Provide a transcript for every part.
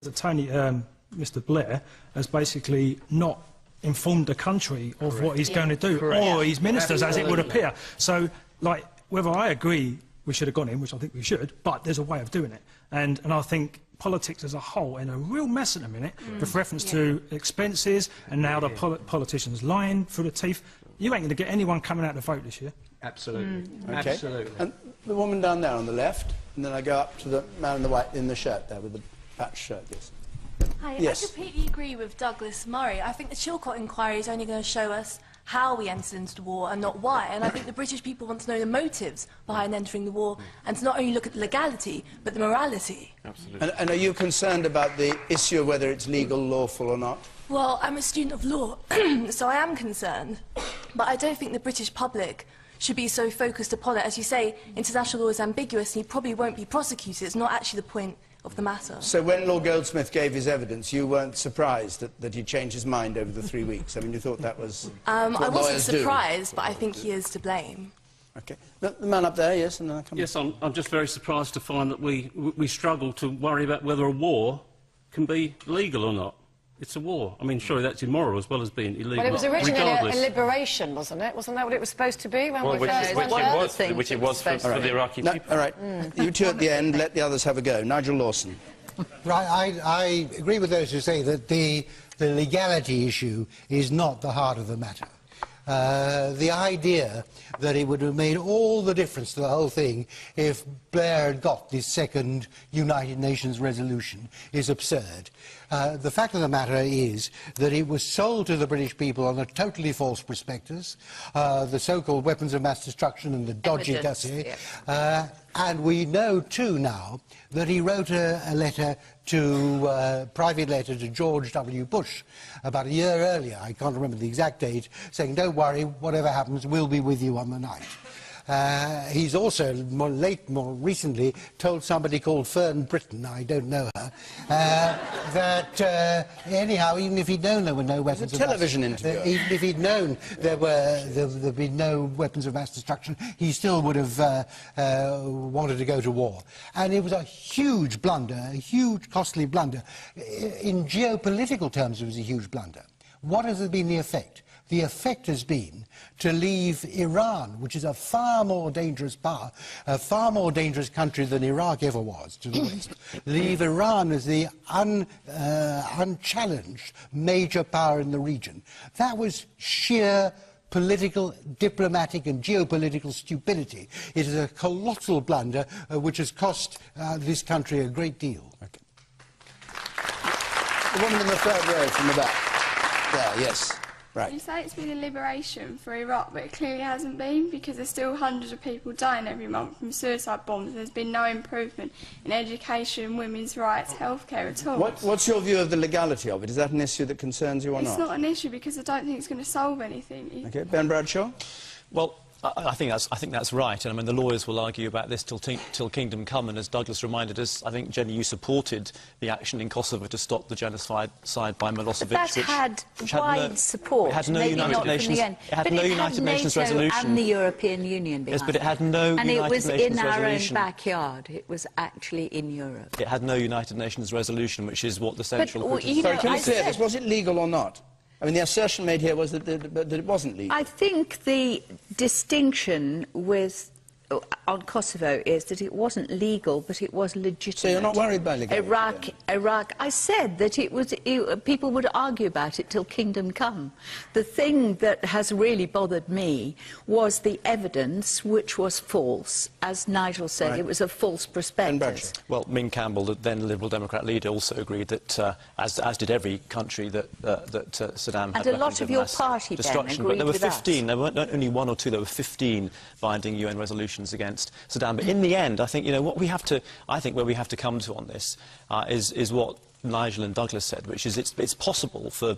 Mr. Blair has basically not informed the country of what he's going to do, or his ministers, as it would appear. So, like, whether I agree we should have gone in, which I think we should, but there's a way of doing it. And I think politics as a whole in a real mess at the minute, with reference to expenses, and now the politicians lying through the teeth. You ain't going to get anyone coming out to vote this year. Absolutely. Okay. Absolutely. And the woman down there on the left, and then I go up to the man in the white in the shirt there with the patched shirt. Yes. Hi, Yes. I completely agree with Douglas Murray. I think the Chilcot inquiry is only going to show us how we entered into the war and not why. And I think the British people want to know the motives behind entering the war and to not only look at the legality, but the morality. Absolutely. And are you concerned about the issue of whether it's legal, lawful or not? Well, I'm a student of law, so I am concerned. But I don't think the British public should be so focused upon it. As you say, international law is ambiguous and he probably won't be prosecuted. It's not actually the point of the matter. So when Lord Goldsmith gave his evidence, you weren't surprised that he changed his mind over the 3 weeks? I mean, you thought that was I what wasn't lawyers do. surprised, but I think he is to blame. Okay. The man up there, yes, and then I come... Yes, I'm just very surprised to find that we struggle to worry about whether a war can be legal or not. It's a war. I mean, surely that's immoral as well as being illegal. Well, it was originally regardless. a liberation, wasn't it? Wasn't that what it was supposed to be? When Well, we which first it was for the Iraqi No, people. all right. You two at the end, let the others have a go. Nigel Lawson. Right, I agree with those who say that the legality issue is not the heart of the matter. The idea that it would have made all the difference to the whole thing if Blair had got this second United Nations resolution is absurd. The fact of the matter is that it was sold to the British people on a totally false prospectus, the so-called weapons of mass destruction and the dodgy dossier. And we know, too, now that he wrote a letter to, private letter to George W. Bush about a year earlier, I can't remember the exact date, saying, don't worry, whatever happens, we'll be with you on the night. He's also, more recently, told somebody called Fern Britton, I don't know her, that, anyhow, even if he'd known there were no weapons of mass... television interview. Even if he'd known there'd be no weapons of mass destruction, he still would have wanted to go to war. And it was a huge blunder, a huge, costly blunder. In geopolitical terms, it was a huge blunder. What has been the effect? The effect has been to leave Iran, which is a far more dangerous power, a far more dangerous country than Iraq ever was to the West, leave Iran as the unchallenged major power in the region. That was sheer political, diplomatic and geopolitical stupidity. It is a colossal blunder which has cost this country a great deal. Okay. The woman in the third row from the back. There, yes. Right. You say it's been a liberation for Iraq, but it clearly hasn't been, because there's still hundreds of people dying every month from suicide bombs. There's been no improvement in education, women's rights, healthcare at all. What's your view of the legality of it? Is that an issue that concerns you or not? It's not an issue because I don't think it's going to solve anything. Okay, Ben Bradshaw? Well, I think that's right, and I mean the lawyers will argue about this till kingdom come. And as Douglas reminded us, I think Jenny, you supported the action in Kosovo to stop the genocide by Milosevic, but that had wide support. It had no maybe United not Nations. From the end. It had but no it United had Nations NATO resolution. And the European Union behind Yes, but it had no and United Nations resolution. Nations And it was in our resolution. own backyard. It was actually in Europe. It had no United Nations resolution, which is what the central... But, you know, Sorry, can we say said, this? Was it legal or not? I mean, the assertion made here was that it wasn't legal. I think the distinction on Kosovo is that it wasn't legal, but it was legitimate. So you're not worried about legality? Iraq. I said that people would argue about it till kingdom come. The thing that has really bothered me was the evidence, which was false. As Nigel said, right. It was a false prospectus. Well, Min Campbell, the then Liberal Democrat leader, also agreed that, as did every country, that Saddam had and a lot weapons of of your mass party destruction. then But there were agreed with 15. There weren't only one or two. There were 15 binding UN resolutions against Saddam. But in the end, I think where we have to come to on this is what Nigel and Douglas said, which is it's possible for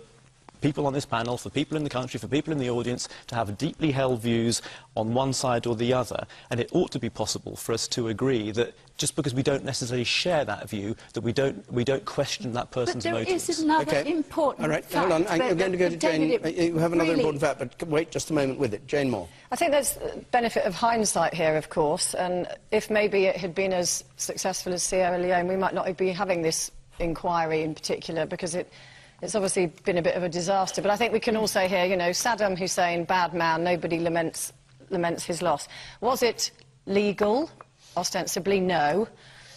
people on this panel, for people in the country, for people in the audience, to have deeply held views on one side or the other. And it ought to be possible for us to agree that just because we don't necessarily share that view, that we don't question that person's motives. But there is another important All right, fact. hold on. I'm going to go to Jane. You have another really... important fact, but wait just a moment with it. Jane Moore. I think there's benefit of hindsight here, of course, and if maybe it had been as successful as Sierra Leone, we might not be having this inquiry in particular, because it's obviously been a bit of a disaster. But I think we can all say here, you know, Saddam Hussein, bad man, nobody laments his loss. Was it legal? Ostensibly, no.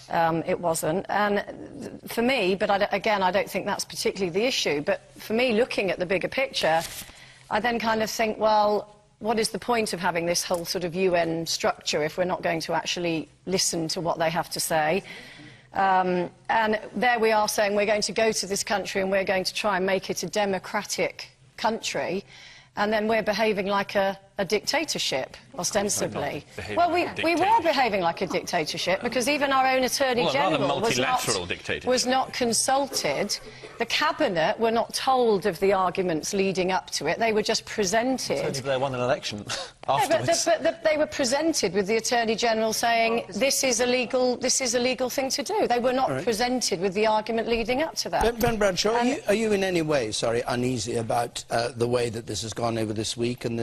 It wasn't. And for me, but again, I don't think that's particularly the issue, but for me, looking at the bigger picture, I then kind of think, well, what is the point of having this whole sort of UN structure if we're not going to actually listen to what they have to say? And there we are saying we're going to go to this country and we're going to try and make it a democratic country, and then we're behaving like a dictatorship, ostensibly. Well, we were behaving like a dictatorship, because even our own Attorney General was not consulted. The Cabinet were not told of the arguments leading up to it. They were just presented. Only they won an election afterwards. No, but they were presented with the Attorney General saying this is a legal thing to do. They were not presented with the argument leading up to that. Ben Bradshaw, are you in any way, uneasy about the way that this has gone over this week, and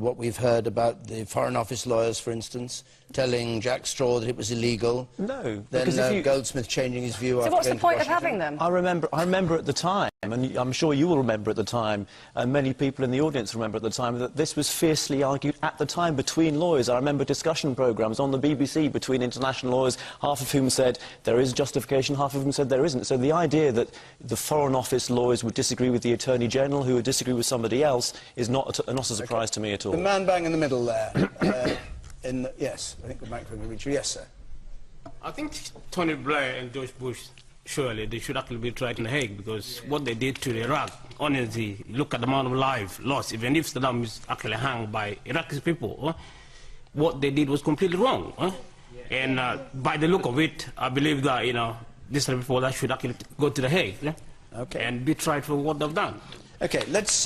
what we've heard about the Foreign Office lawyers, for instance, telling Jack Straw that it was illegal? No. Then Goldsmith changing his view after So what's the going to point of Washington? having them? I remember at the time, and I'm sure you will remember at the time, and many people in the audience remember at the time, that this was fiercely argued at the time between lawyers. I remember discussion programmes on the BBC between international lawyers, half of whom said there is justification, half of whom said there isn't. So the idea that the Foreign Office lawyers would disagree with the Attorney General, who would disagree with somebody else, is not a surprise to me at all. The man bang in the middle there. Yes, I think the microphone will reach you. Yes, sir. I think Tony Blair and George Bush, surely they should actually be tried in The Hague, because what they did to Iraq, honestly, look at the amount of lives lost. Even if Saddam is actually hanged by Iraqi people, what they did was completely wrong. And by the look of it, I believe that, you know, these people that should actually go to The Hague and be tried for what they've done. Okay, let's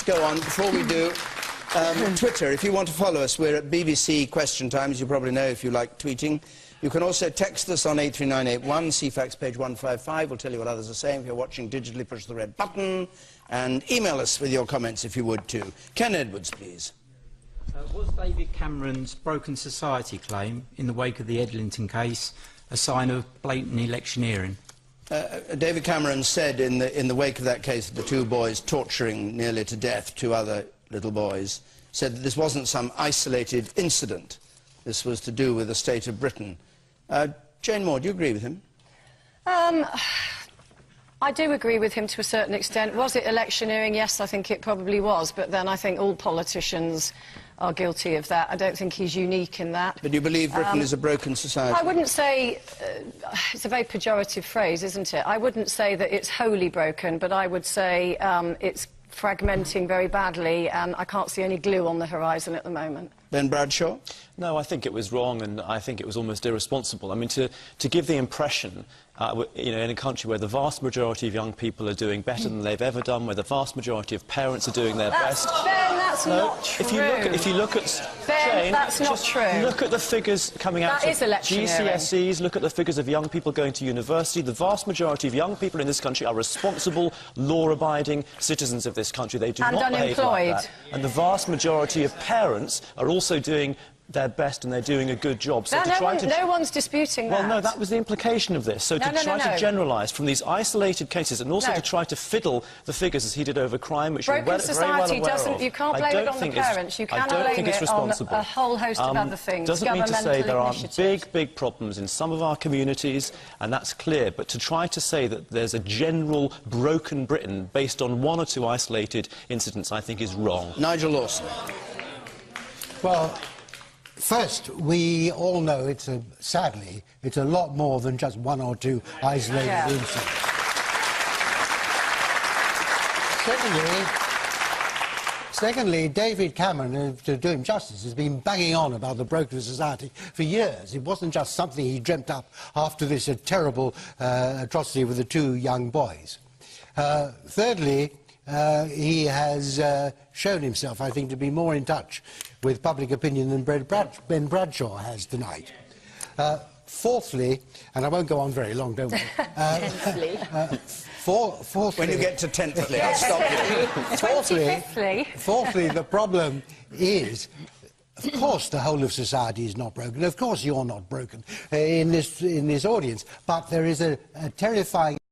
go on. Before we do, Twitter, if you want to follow us, we're at BBC Question Time, as you probably know if you like tweeting. You can also text us on 83981, CFAX page 155. We'll tell you what others are saying. If you're watching digitally, push the red button. And email us with your comments if you would too. Ken Edwards, please. Was David Cameron's broken society claim in the wake of the Edlington case a sign of blatant electioneering? David Cameron said in the wake of that case, the two boys torturing nearly to death two other little boys, said that this wasn't some isolated incident. This was to do with the state of Britain. Jane Moore, do you agree with him? I do agree with him to a certain extent. Was it electioneering? Yes, I think it probably was. But then I think all politicians are guilty of that. I don't think he's unique in that. But you believe Britain is a broken society? I wouldn't say... it's a very pejorative phrase, isn't it? I wouldn't say that it's wholly broken, but I would say it's fragmenting very badly, and I can't see any glue on the horizon at the moment. Ben Bradshaw? No, I think it was wrong, and I think it was almost irresponsible. I mean, to give the impression, you know, in a country where the vast majority of young people are doing better than they've ever done, where the vast majority of parents are doing their best... Ben, that's not true. If you look at... Ben, Jane, that's not true. Look at the figures coming out of GCSEs, look at the figures of young people going to university. The vast majority of young people in this country are responsible, law-abiding citizens of this country. They do not behave like that. And the vast majority of parents are also doing their best, and they're doing a good job. So no one's disputing that. Well, no, that was the implication of this. So to try to generalise from these isolated cases, and also to try to fiddle the figures as he did over crime, which we're very well aware of. You can't blame it on the parents. You can blame it on a whole host of other things. Doesn't mean to say there aren't big problems in some of our communities, and that's clear. But to try to say that there's a general broken Britain based on one or two isolated incidents, I think is wrong. Nigel Lawson. Well, first, we all know sadly, it's a lot more than just one or two isolated incidents. Secondly, David Cameron, to do him justice, has been banging on about the broken society for years. It wasn't just something he dreamt up after this terrible atrocity with the two young boys. Thirdly, he has shown himself, I think, to be more in touch with public opinion than Ben Bradshaw has tonight. Fourthly, and I won't go on very long, don't worry. Fourthly... When you get to 10thly, I'll stop you. Fourthly, the problem is... Of course, the whole of society is not broken. Of course, you're not broken in this audience. But there is a terrifying